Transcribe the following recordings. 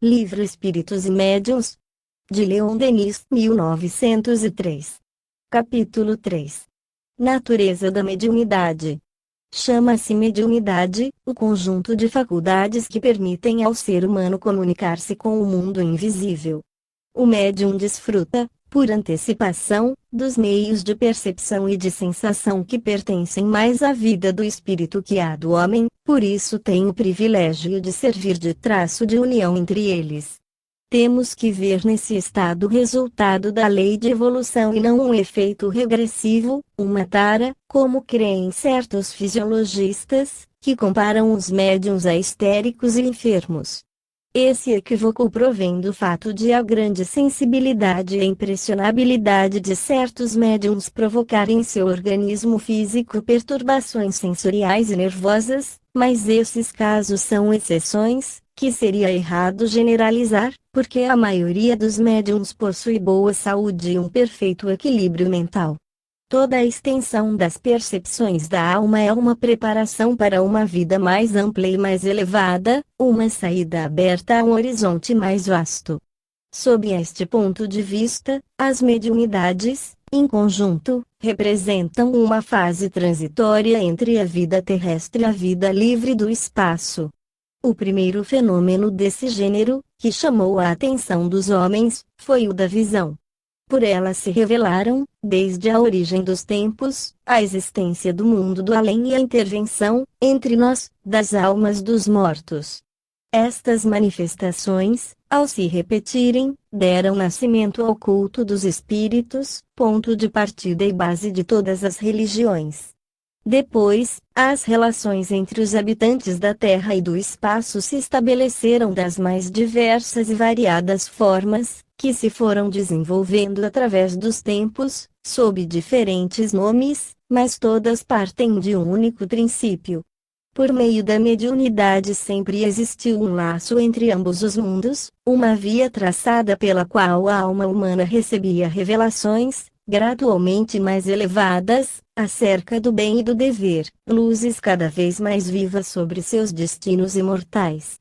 Livro Espíritos e Médiuns, de Leon Denis, 1903. Capítulo 3. Natureza da mediunidade. Chama-se mediunidade, o conjunto de faculdades que permitem ao ser humano comunicar-se com o mundo invisível. O médium desfruta, por antecipação, dos meios de percepção e de sensação que pertencem mais à vida do espírito que à do homem, por isso tem o privilégio de servir de traço de união entre eles. Temos que ver nesse estado o resultado da lei de evolução e não um efeito regressivo, uma tara, como creem certos fisiologistas, que comparam os médiuns a histéricos e enfermos. Esse equívoco provém do fato de a grande sensibilidade e impressionabilidade de certos médiuns provocarem em seu organismo físico perturbações sensoriais e nervosas, mas esses casos são exceções, que seria errado generalizar, porque a maioria dos médiuns possui boa saúde e um perfeito equilíbrio mental. Toda a extensão das percepções da alma é uma preparação para uma vida mais ampla e mais elevada, uma saída aberta a um horizonte mais vasto. Sob este ponto de vista, as mediunidades, em conjunto, representam uma fase transitória entre a vida terrestre e a vida livre do espaço. O primeiro fenômeno desse gênero, que chamou a atenção dos homens, foi o da visão. Por ela se revelaram, desde a origem dos tempos, a existência do mundo do além e a intervenção, entre nós, das almas dos mortos. Estas manifestações, ao se repetirem, deram nascimento ao culto dos espíritos, ponto de partida e base de todas as religiões. Depois, as relações entre os habitantes da Terra e do espaço se estabeleceram das mais diversas e variadas formas, que se foram desenvolvendo através dos tempos, sob diferentes nomes, mas todas partem de um único princípio. Por meio da mediunidade sempre existiu um laço entre ambos os mundos, uma via traçada pela qual a alma humana recebia revelações, gradualmente mais elevadas, acerca do bem e do dever, luzes cada vez mais vivas sobre seus destinos imortais.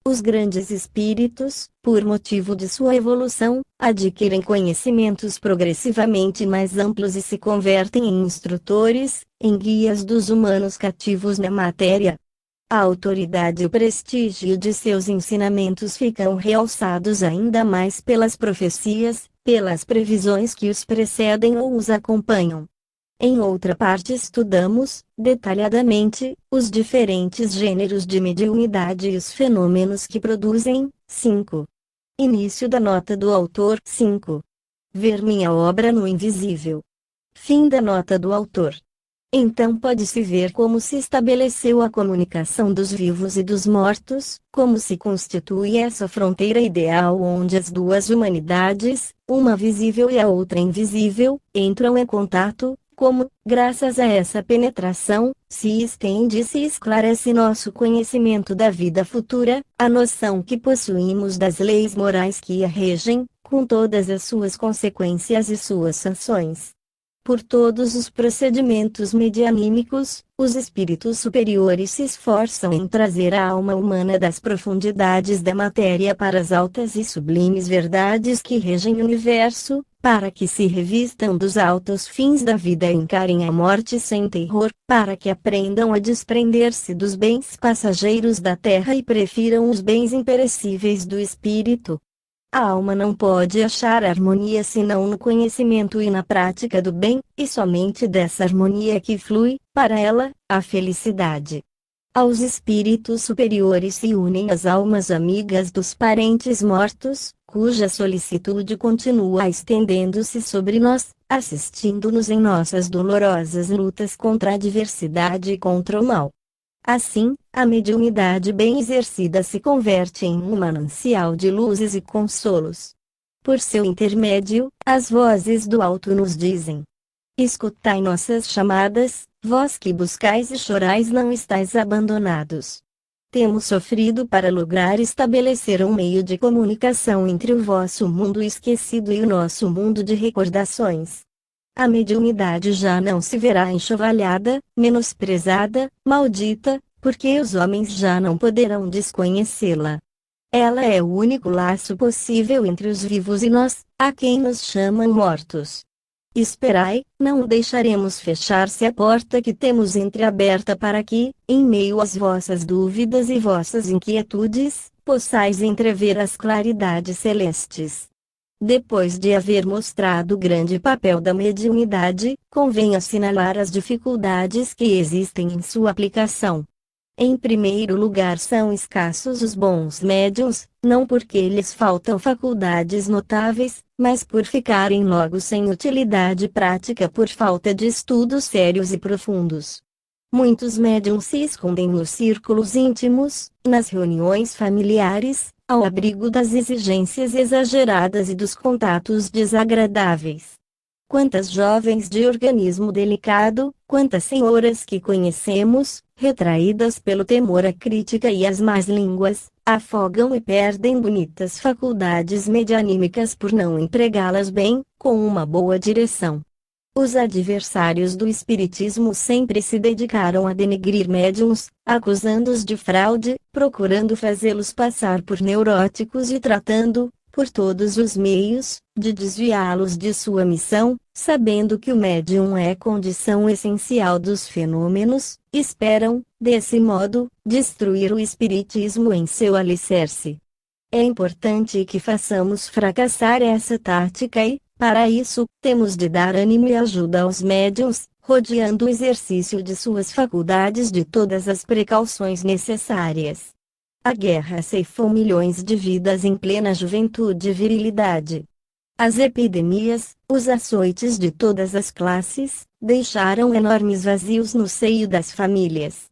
Os grandes espíritos, por motivo de sua evolução, adquirem conhecimentos progressivamente mais amplos e se convertem em instrutores, em guias dos humanos cativos na matéria. A autoridade e o prestígio de seus ensinamentos ficam realçados ainda mais pelas profecias, pelas previsões que os precedem ou os acompanham. Em outra parte estudamos, detalhadamente, os diferentes gêneros de mediunidade e os fenômenos que produzem. 5. Início da nota do autor. 5. Ver minha obra no invisível. Fim da nota do autor. Então pode-se ver como se estabeleceu a comunicação dos vivos e dos mortos, como se constitui essa fronteira ideal onde as duas humanidades, uma visível e a outra invisível, entram em contato, como, graças a essa penetração, se estende e se esclarece nosso conhecimento da vida futura, a noção que possuímos das leis morais que a regem, com todas as suas consequências e suas sanções. Por todos os procedimentos medianímicos, os espíritos superiores se esforçam em trazer a alma humana das profundidades da matéria para as altas e sublimes verdades que regem o universo, para que se revistam dos altos fins da vida e encarem a morte sem terror, para que aprendam a desprender-se dos bens passageiros da terra e prefiram os bens imperecíveis do espírito. A alma não pode achar harmonia senão no conhecimento e na prática do bem, e somente dessa harmonia que flui, para ela, a felicidade. Aos espíritos superiores se unem as almas amigas dos parentes mortos, cuja solicitude continua estendendo-se sobre nós, assistindo-nos em nossas dolorosas lutas contra a adversidade e contra o mal. Assim, a mediunidade bem exercida se converte em um manancial de luzes e consolos. Por seu intermédio, as vozes do alto nos dizem: escutai nossas chamadas, vós que buscais e chorais não estáis abandonados. Temos sofrido para lograr estabelecer um meio de comunicação entre o vosso mundo esquecido e o nosso mundo de recordações. A mediunidade já não se verá enxovalhada, menosprezada, maldita, porque os homens já não poderão desconhecê-la. Ela é o único laço possível entre os vivos e nós, a quem nos chamam mortos. Esperai, não deixaremos fechar-se a porta que temos entreaberta para que, em meio às vossas dúvidas e vossas inquietudes, possais entrever as claridades celestes. Depois de haver mostrado o grande papel da mediunidade, convém assinalar as dificuldades que existem em sua aplicação. Em primeiro lugar, são escassos os bons médiuns, não porque lhes faltam faculdades notáveis, mas por ficarem logo sem utilidade prática por falta de estudos sérios e profundos. Muitos médiuns se escondem nos círculos íntimos, nas reuniões familiares, ao abrigo das exigências exageradas e dos contatos desagradáveis. Quantas jovens de organismo delicado, quantas senhoras que conhecemos, retraídas pelo temor à crítica e às más línguas, afogam e perdem bonitas faculdades medianímicas por não empregá-las bem, com uma boa direção. Os adversários do espiritismo sempre se dedicaram a denegrir médiuns, acusando-os de fraude, procurando fazê-los passar por neuróticos e tratando, por todos os meios, de desviá-los de sua missão, sabendo que o médium é condição essencial dos fenômenos, esperam, desse modo, destruir o espiritismo em seu alicerce. É importante que façamos fracassar essa tática e, para isso, temos de dar ânimo e ajuda aos médiuns, rodeando o exercício de suas faculdades de todas as precauções necessárias. A guerra ceifou milhões de vidas em plena juventude e virilidade. As epidemias, os açoites de todas as classes, deixaram enormes vazios no seio das famílias.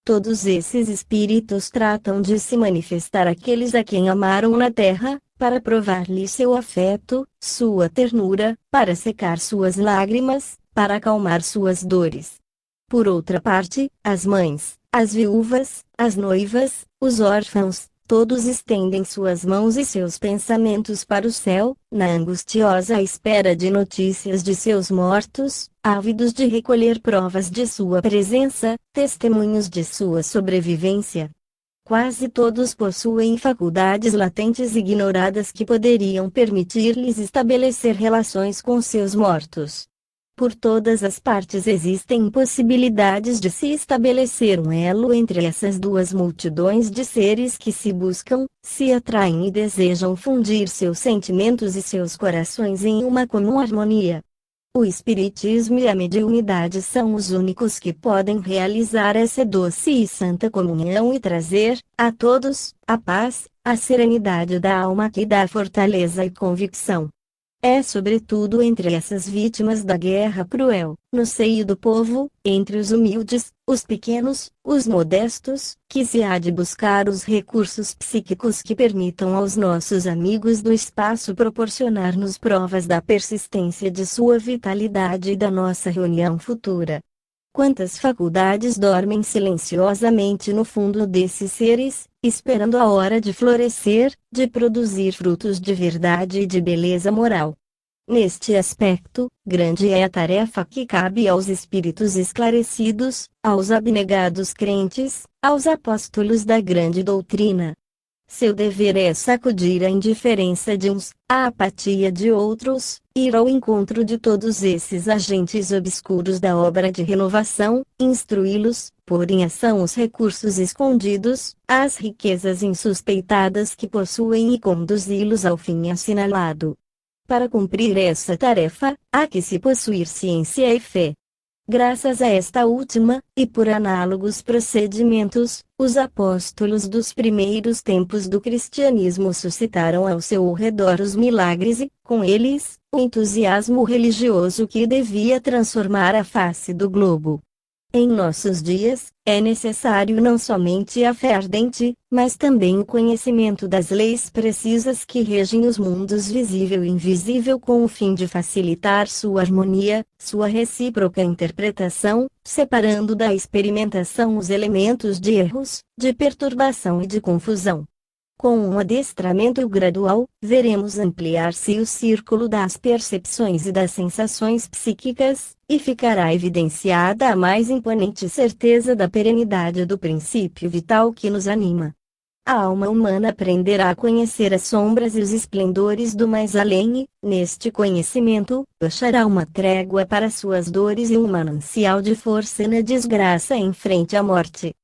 Todos esses espíritos tratam de se manifestar àqueles a quem amaram na terra, para provar-lhe seu afeto, sua ternura, para secar suas lágrimas, para acalmar suas dores. Por outra parte, as mães, as viúvas, as noivas, os órfãos, todos estendem suas mãos e seus pensamentos para o céu, na angustiosa espera de notícias de seus mortos, ávidos de recolher provas de sua presença, testemunhos de sua sobrevivência. Quase todos possuem faculdades latentes ignoradas que poderiam permitir-lhes estabelecer relações com seus mortos. Por todas as partes existem possibilidades de se estabelecer um elo entre essas duas multidões de seres que se buscam, se atraem e desejam fundir seus sentimentos e seus corações em uma comum harmonia. O espiritismo e a mediunidade são os únicos que podem realizar essa doce e santa comunhão e trazer, a todos, a paz, a serenidade da alma que dá fortaleza e convicção. É sobretudo entre essas vítimas da guerra cruel, no seio do povo, entre os humildes, os pequenos, os modestos, que se há de buscar os recursos psíquicos que permitam aos nossos amigos do espaço proporcionar-nos provas da persistência de sua vitalidade e da nossa reunião futura. Quantas faculdades dormem silenciosamente no fundo desses seres, esperando a hora de florescer, de produzir frutos de verdade e de beleza moral. Neste aspecto, grande é a tarefa que cabe aos espíritos esclarecidos, aos abnegados crentes, aos apóstolos da grande doutrina. Seu dever é sacudir a indiferença de uns, a apatia de outros, ir ao encontro de todos esses agentes obscuros da obra de renovação, instruí-los, pôr em ação os recursos escondidos, as riquezas insuspeitadas que possuem e conduzi-los ao fim assinalado. Para cumprir essa tarefa, há que se possuir ciência e fé. Graças a esta última, e por análogos procedimentos, os apóstolos dos primeiros tempos do cristianismo suscitaram ao seu redor os milagres e, com eles, o entusiasmo religioso que devia transformar a face do globo. Em nossos dias, é necessário não somente a fé ardente, mas também o conhecimento das leis precisas que regem os mundos visível e invisível com o fim de facilitar sua harmonia, sua recíproca interpretação, separando da experimentação os elementos de erros, de perturbação e de confusão. Com um adestramento gradual, veremos ampliar-se o círculo das percepções e das sensações psíquicas, e ficará evidenciada a mais imponente certeza da perenidade do princípio vital que nos anima. A alma humana aprenderá a conhecer as sombras e os esplendores do mais além, e, neste conhecimento, achará uma trégua para suas dores e um manancial de força na desgraça em frente à morte.